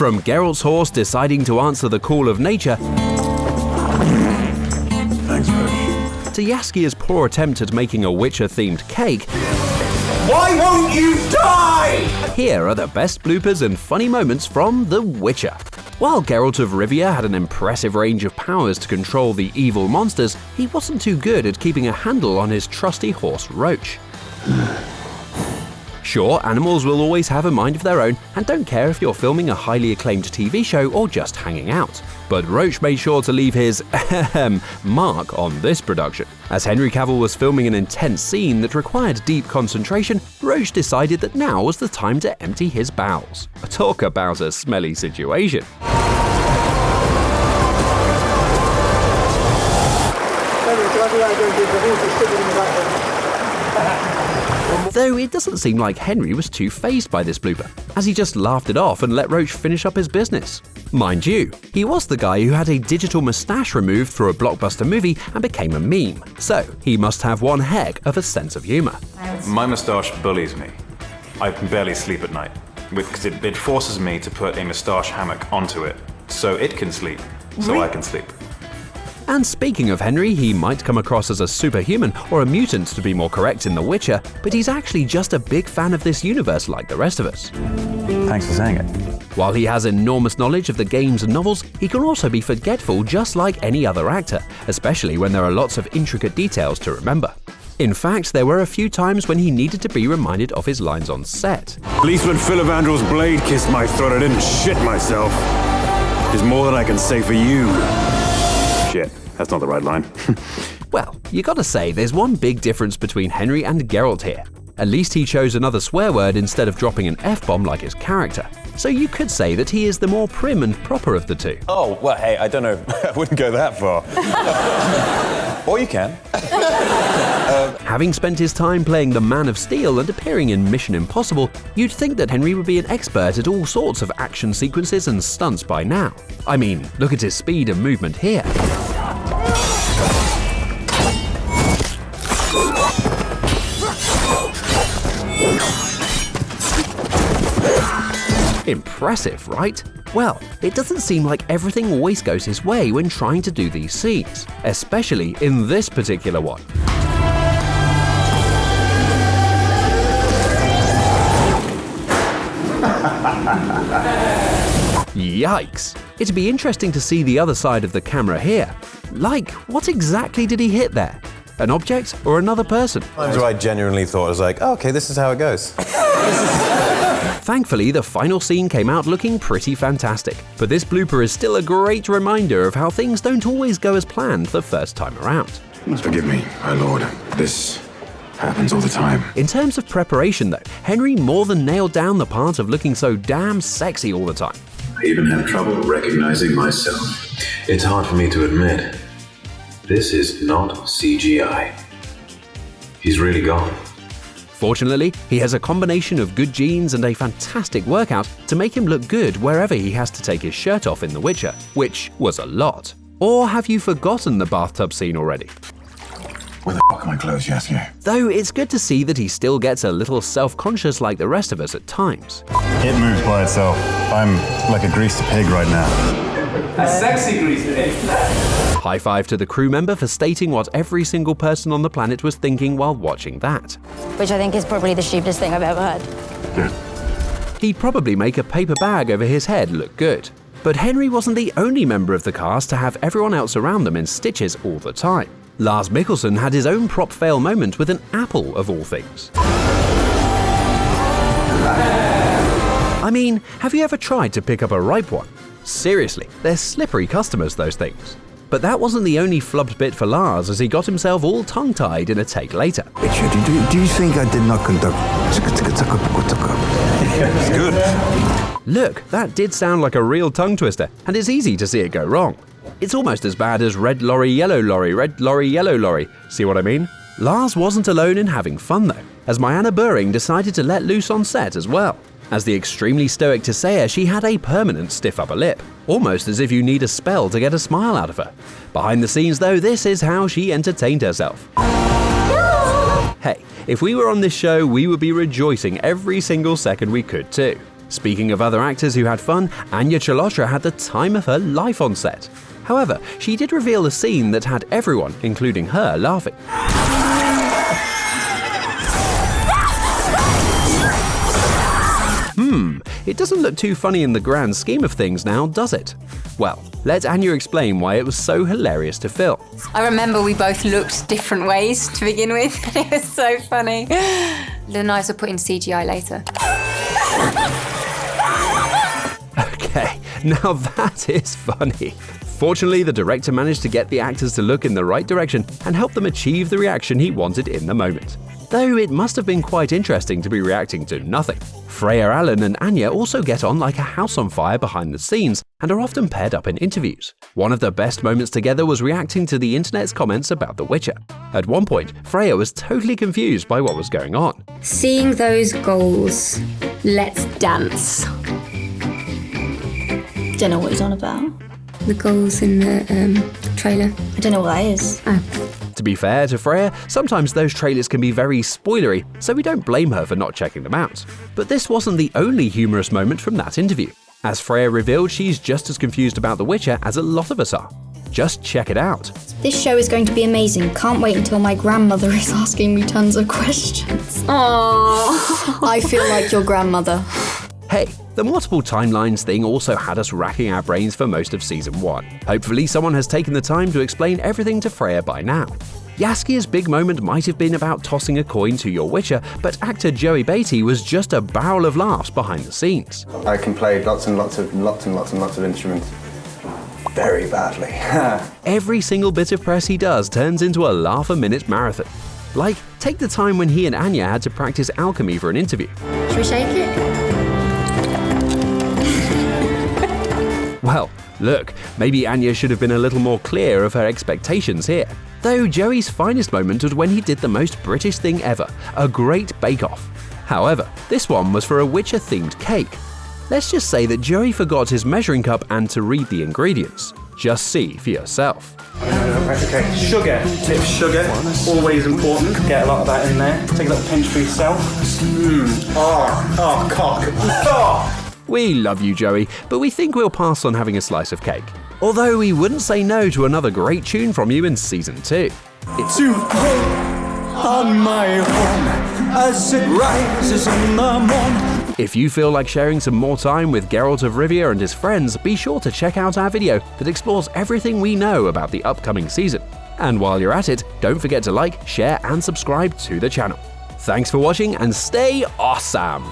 From Geralt's horse deciding to answer the call of nature, Thanks, Roach, to Jaskia's poor attempt at making a Witcher-themed cake, why won't you die? here are the best bloopers and funny moments from The Witcher. While Geralt of Rivia had an impressive range of powers to control the evil monsters, he wasn't too good at keeping a handle on his trusty horse Roach. Sure, animals will always have a mind of their own and don't care if you're filming a highly acclaimed TV show or just hanging out. But Roach made sure to leave his mark on this production. As Henry Cavill was filming an intense scene that required deep concentration, Roach decided that now was the time to empty his bowels. Talk about a smelly situation. Though it doesn't seem like Henry was too fazed by this blooper, as he just laughed it off and let Roach finish up his business. Mind you, he was the guy who had a digital moustache removed for a blockbuster movie and became a meme, so he must have one heck of a sense of humour. My moustache bullies me. I can barely sleep at night, because it forces me to put a moustache hammock onto it, so it can sleep, so I can sleep. And speaking of Henry, he might come across as a superhuman, or a mutant to be more correct in The Witcher, but he's actually just a big fan of this universe like the rest of us. Thanks for saying it. While he has enormous knowledge of the games and novels, he can also be forgetful just like any other actor, especially when there are lots of intricate details to remember. In fact, there were a few times when he needed to be reminded of his lines on set. At least when Filavandrel's blade kissed my throat, I didn't shit myself. There's more than I can say for you. Shit, that's not the right line. Well, you gotta say, there's one big difference between Henry and Geralt here. At least he chose another swear word instead of dropping an F-bomb like his character. So you could say that he is the more prim and proper of the two. Oh, well, hey, I don't know. I wouldn't go that far. Or you can. Having spent his time playing the Man of Steel and appearing in Mission Impossible, you'd think that Henry would be an expert at all sorts of action sequences and stunts by now. I mean, look at his speed and movement here. Impressive, right? Well, it doesn't seem like everything always goes his way when trying to do these scenes, especially in this particular one. Yikes! It'd be interesting to see the other side of the camera here. Like, what exactly did he hit there? An object or another person? Times where I genuinely thought, I was like, oh, okay, this is how it goes. Thankfully, the final scene came out looking pretty fantastic, but this blooper is still a great reminder of how things don't always go as planned the first time around. Forgive me, my lord. This happens all the time. In terms of preparation though, Henry more than nailed down the part of looking so damn sexy all the time. I even have trouble recognizing myself. It's hard for me to admit. This is not CGI. He's really gone. Fortunately, he has a combination of good genes and a fantastic workout to make him look good wherever he has to take his shirt off in The Witcher, which was a lot. Or have you forgotten the bathtub scene already? Where the fuck are my clothes, Jasky? Though it's good to see that he still gets a little self-conscious like the rest of us at times. It moves by itself. I'm like a greased pig right now. A sexy greased pig. High five to the crew member for stating what every single person on the planet was thinking while watching that. Which I think is probably the stupidest thing I've ever heard. He'd probably make a paper bag over his head look good. But Henry wasn't the only member of the cast to have everyone else around them in stitches all the time. Lars Mikkelsen had his own prop fail moment with an apple of all things. I mean, have you ever tried to pick up a ripe one? Seriously, they're slippery customers, those things. But that wasn't the only flubbed bit for Lars, as he got himself all tongue-tied in a take later. Richard, do you think I did not conduct... It's good. Look, that did sound like a real tongue twister, and it's easy to see it go wrong. It's almost as bad as red lorry, yellow lorry, red lorry, yellow lorry. See what I mean? Lars wasn't alone in having fun though, as Mariana Buring decided to let loose on set as well. As the extremely stoic Tisea, she had a permanent stiff upper lip, almost as if you need a spell to get a smile out of her. Behind the scenes though, this is how she entertained herself. Hey, if we were on this show, we would be rejoicing every single second we could too. Speaking of other actors who had fun, Anya Chalotra had the time of her life on set. However, she did reveal a scene that had everyone, including her, laughing. It doesn't look too funny in the grand scheme of things now, does it? Well, let Anya explain why it was so hilarious to film. I remember we both looked different ways to begin with. It was so funny. The knives are put in CGI later. Okay, now that is funny. Fortunately, the director managed to get the actors to look in the right direction and help them achieve the reaction he wanted in the moment. Though it must have been quite interesting to be reacting to nothing. Freya Allen and Anya also get on like a house on fire behind the scenes and are often paired up in interviews. One of their best moments together was reacting to the internet's comments about The Witcher. At one point, Freya was totally confused by what was going on. Seeing those goals, let's dance. Don't know what he's on about. The goals in the trailer. I don't know what that is. To be fair to Freya, sometimes those trailers can be very spoilery, so we don't blame her for not checking them out. But this wasn't the only humorous moment from that interview. As Freya revealed, she's just as confused about The Witcher as a lot of us are. Just check it out. This show is going to be amazing. Can't wait until my grandmother is asking me tons of questions. Aww. I feel like your grandmother. Hey, the multiple timelines thing also had us racking our brains for most of Season 1. Hopefully someone has taken the time to explain everything to Freya by now. Jaskia's big moment might have been about tossing a coin to your Witcher, but actor Joey Batey was just a barrel of laughs behind the scenes. I can play lots and lots of instruments very badly. Every single bit of press he does turns into a laugh-a-minute marathon. Like, take the time when he and Anya had to practice alchemy for an interview. Should we shake it? Well, look, maybe Anya should have been a little more clear of her expectations here. Though Joey's finest moment was when he did the most British thing ever, a great bake-off. However, this one was for a Witcher-themed cake. Let's just say that Joey forgot his measuring cup and to read the ingredients. Just see for yourself. Okay, sugar. Tip sugar, always important. Get a lot of that in there. Take a little pinch for yourself. Cock. Oh. We love you, Joey, but we think we'll pass on having a slice of cake. Although we wouldn't say no to another great tune from you in Season 2. It's to pull on my horn as it rises in the morn. If you feel like sharing some more time with Geralt of Rivia and his friends, be sure to check out our video that explores everything we know about the upcoming season. And while you're at it, don't forget to like, share and subscribe to the channel. Thanks for watching and stay awesome!